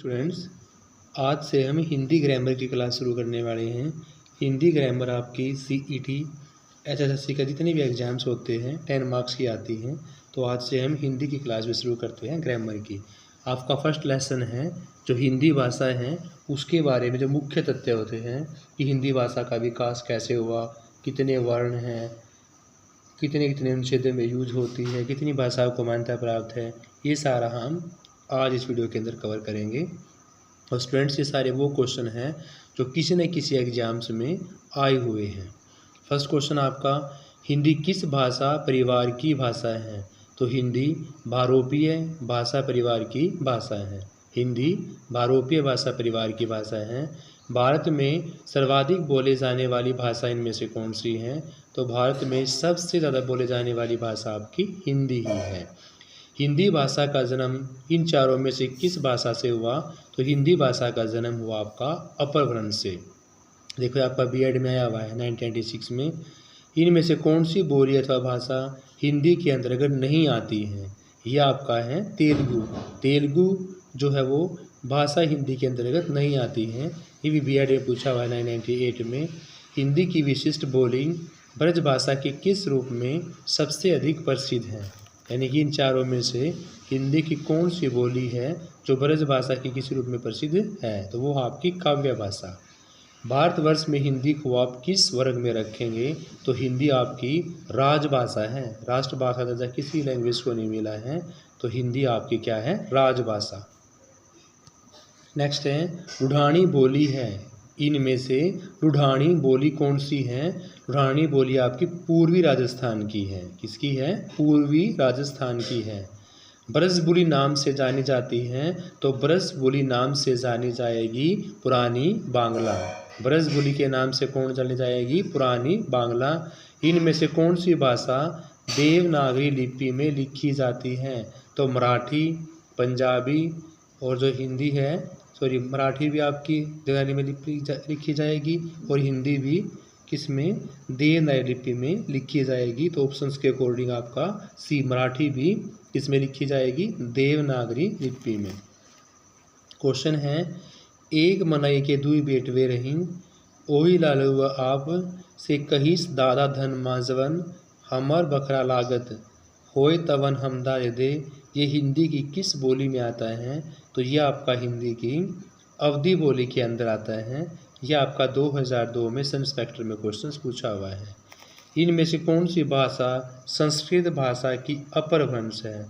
Students, आज से हम हिंदी ग्रामर की क्लास शुरू करने वाले हैं। हिंदी ग्रामर आपकी CET SSSC का जितने भी एग्ज़ाम्स होते हैं 10 मार्क्स की आती हैं। तो आज से हम हिंदी की क्लास भी शुरू करते हैं ग्रामर की। आपका फर्स्ट लेसन है जो हिंदी भाषा है उसके बारे में, जो मुख्य तथ्य होते हैं कि हिंदी भाषा का विकास कैसे हुआ, कितने वर्ण हैं, कितने कितने अनुच्छेदों में यूज होती है, कितनी भाषाओं को मान्यता प्राप्त है, ये सारा हम आज इस वीडियो के अंदर कवर करेंगे। और स्टूडेंट्स, ये सारे वो क्वेश्चन हैं जो किसी न किसी एग्जाम्स में आए हुए हैं। फर्स्ट क्वेश्चन आपका, हिंदी किस भाषा परिवार की भाषा है? तो हिंदी भारोपीय भाषा परिवार की भाषा है। हिंदी भारोपीय भाषा परिवार की भाषा है। भारत में सर्वाधिक बोले जाने वाली भाषा इनमें से कौन सी है? तो भारत में सबसे ज़्यादा बोले जाने वाली भाषा आपकी हिंदी ही है। हिंदी भाषा का जन्म इन चारों में से किस भाषा से हुआ? तो हिंदी भाषा का जन्म हुआ आपका अपभ्रंश से। देखो आपका B.Ed में आया हुआ है 1996 में। इनमें से कौन सी बोली अथवा भाषा हिंदी के अंतर्गत नहीं आती है? यह आपका है तेलुगु। तेलुगु जो है वो भाषा हिंदी के अंतर्गत नहीं आती है। ये भी B.Ed में पूछा हुआ है 1998 में। हिंदी की विशिष्ट बोली ब्रज भाषा के किस रूप में सबसे अधिक प्रसिद्ध है? यानी कि इन चारों में से हिंदी की कौन सी बोली है जो ब्रज भाषा के किस रूप में प्रसिद्ध है? तो वो आपकी काव्य भाषा। भारतवर्ष में हिंदी को आप किस वर्ग में रखेंगे? तो हिंदी आपकी राजभाषा है। राष्ट्रभाषा दर्जा किसी लैंग्वेज को नहीं मिला है, तो हिंदी आपकी क्या है? राजभाषा। नेक्स्ट है, रूढ़ानी बोली है। इनमें से रूढ़ानी बोली कौन सी है? रूढ़ानी बोली आपकी पूर्वी राजस्थान की है। किसकी है? पूर्वी राजस्थान की है। ब्रजबुली नाम से जानी जाती है, तो ब्रजबुली नाम से जानी जाएगी पुरानी बांग्ला। ब्रजबुली के नाम से कौन जानी जाएगी? पुरानी बांग्ला। इनमें से कौन सी भाषा देवनागरी लिपि में लिखी जाती है? तो मराठी, पंजाबी और जो हिंदी है, मराठी भी आपकी देवनागरी में लिखी जाएगी और हिंदी भी किस में? देवनागरी लिपि में लिखी जाएगी। तो ऑप्शंस के अकॉर्डिंग आपका C, मराठी भी किस में लिखी जाएगी? देवनागरी लिपि में। क्वेश्चन है, एक मनई के दुई बेटवे रहीन, ओही लालुआ आप से कहिस दादा धन माजवन, हमर बकरा लागत होय तवन हमदा दे। ये हिंदी की किस बोली में आता है? तो यह आपका हिंदी की अवधी बोली के अंदर आता है। यह आपका 2002 में सन इंस्पेक्टर में क्वेश्चन पूछा हुआ है। इनमें से कौन सी भाषा संस्कृत भाषा की अपभ्रंश है?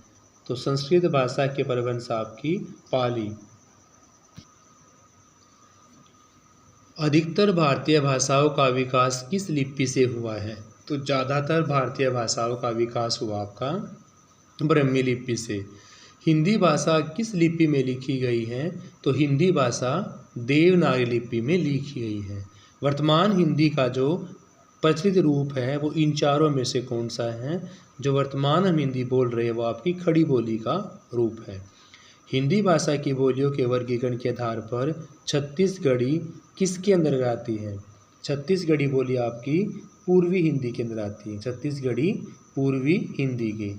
तो संस्कृत भाषा की अपभ्रंश आपकी पाली। अधिकतर भारतीय भाषाओं का विकास किस लिपि से हुआ है? तो ज़्यादातर भारतीय भाषाओं का विकास हुआ आपका ब्रह्मी लिपि से। हिंदी भाषा किस लिपि में लिखी गई है? तो हिंदी भाषा देवनागरी लिपि में लिखी गई है। वर्तमान हिंदी का जो प्रचलित रूप है वो इन चारों में से कौन सा है? जो वर्तमान हम हिंदी बोल रहे हैं वो आपकी खड़ी बोली का रूप है। हिंदी भाषा की बोलियों के वर्गीकरण के आधार पर छत्तीसगढ़ी किसके अंदर आती है? छत्तीसगढ़ी बोली आपकी पूर्वी हिंदी के अंदर आती है। छत्तीसगढ़ी पूर्वी हिंदी की।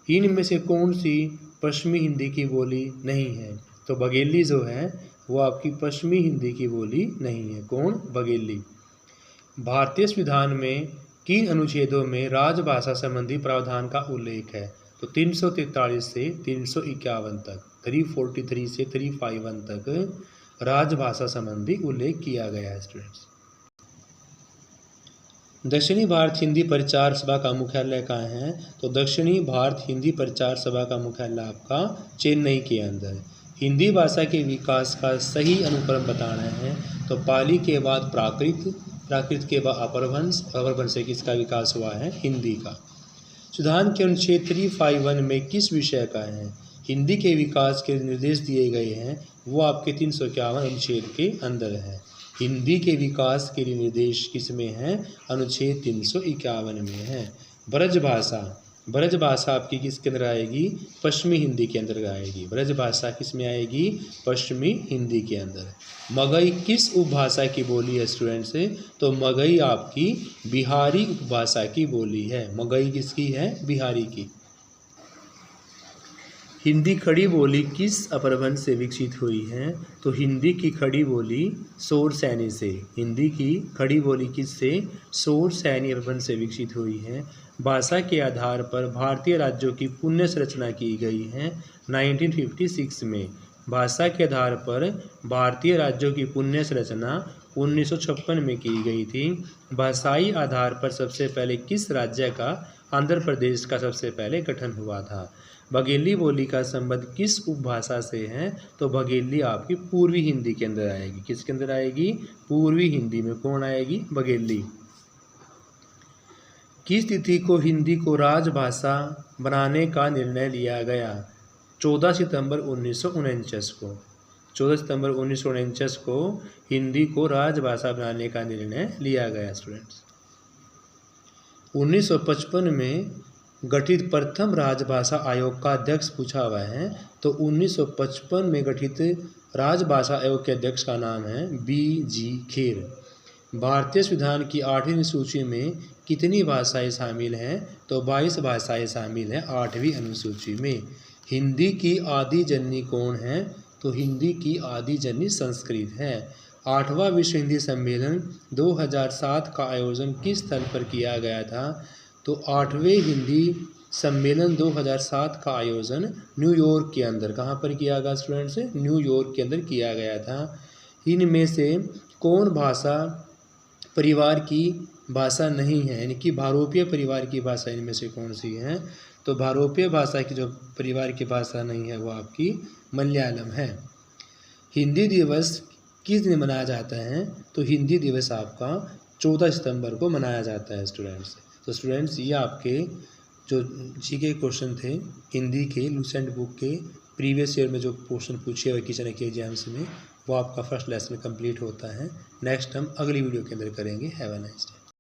इनमें से कौन सी पश्चिमी हिंदी की बोली नहीं है? तो बघेली जो है वो आपकी पश्चिमी हिंदी की बोली नहीं है। कौन? बघेली। भारतीय संविधान में किन अनुच्छेदों में राजभाषा संबंधी प्रावधान का उल्लेख है? तो 343 से 351 तक, 343 से 351 तक राजभाषा संबंधी उल्लेख किया गया है। स्टूडेंट्स, दक्षिणी भारत हिंदी प्रचार सभा का मुख्यालय कहाँ है? तो दक्षिणी भारत हिंदी प्रचार सभा का मुख्यालय आपका चेन्नई के अंदर। हिंदी भाषा के विकास का सही अनुक्रम बताना है, तो पाली के बाद प्राकृत, प्राकृत के बाद अपभ्रंश, अपभ्रंश से किसका विकास हुआ है? हिंदी का। संविधान के अनुच्छेद 351 में किस विषय का है? हिंदी के विकास के निर्देश दिए गए हैं वो आपके 351 अनुच्छेद के अंदर है। हिंदी के विकास के लिए निर्देश किस में है? अनुच्छेद 351 में है। ब्रज भाषा, ब्रज भाषा आपकी किसके अंदर आएगी? पश्चिमी हिंदी के अंदर आएगी। ब्रज भाषा किस में आएगी? पश्चिमी हिंदी के अंदर। मगही किस उपभाषा की बोली है स्टूडेंट्स? तो मगही आपकी बिहारी उपभाषा की बोली है। मगही किसकी है? बिहारी की। हिंदी खड़ी बोली किस अपभ्रंश से विकसित हुई है? तो हिंदी की खड़ी बोली शौर सैनी से। हिंदी की खड़ी बोली किससे? शौर सैनी अपभ्रंश से विकसित हुई है। भाषा के आधार पर भारतीय राज्यों की पुनः संरचना की गई है 1956 में। भाषा के आधार पर भारतीय राज्यों की पुनः संरचना 1956 में की गई थी। भाषाई आधार पर सबसे पहले किस राज्य का? आंध्र प्रदेश का सबसे पहले गठन हुआ था। बघेली बोली का संबंध किस उपभाषा से है? तो बघेली आपकी पूर्वी हिंदी के अंदर आएगी। किसके अंदर आएगी? पूर्वी हिंदी में कौन आएगी? बघेली। किस तिथि को हिंदी को राजभाषा बनाने का निर्णय लिया गया? 14 सितंबर 1949 को। 14 सितंबर 1949 को हिंदी को राजभाषा बनाने का निर्णय लिया गया स्टूडेंट्स। 1955 में गठित प्रथम राजभाषा आयोग का अध्यक्ष पूछा हुआ है। तो 1955 में गठित राजभाषा आयोग के अध्यक्ष का नाम है B.G. खेर। भारतीय संविधान की 8वीं अनुसूची में कितनी भाषाएं शामिल हैं? तो 22 भाषाएं शामिल हैं 8वीं अनुसूची में। हिंदी की आदि जननी कौन है? तो हिंदी की आदि जननी संस्कृत है। 8वां विश्व हिंदी सम्मेलन 2007 का आयोजन किस स्थल पर किया गया था? तो 8वें हिंदी सम्मेलन 2007 का आयोजन न्यूयॉर्क के अंदर, कहाँ पर किया गया स्टूडेंट्स? न्यूयॉर्क के अंदर किया गया था। इनमें से कौन भाषा परिवार की भाषा नहीं है, यानी कि भारोपीय परिवार की भाषा इनमें से कौन सी है? तो भारोपीय भाषा की जो परिवार की भाषा नहीं है वो आपकी मलयालम है। हिंदी दिवस किस दिन मनाया जाता है? तो हिंदी दिवस आपका 14 सितंबर को मनाया जाता है स्टूडेंट्स। तो स्टूडेंट्स ये आपके जो जीके क्वेश्चन थे हिंदी के लूसेंट बुक के प्रीवियस ईयर में जो क्वेश्चन पूछे हुए किचन के एग्जाम्स में, वो आपका फर्स्ट लेसन कंप्लीट होता है। नेक्स्ट हम अगली वीडियो के अंदर करेंगे। Have a nice day.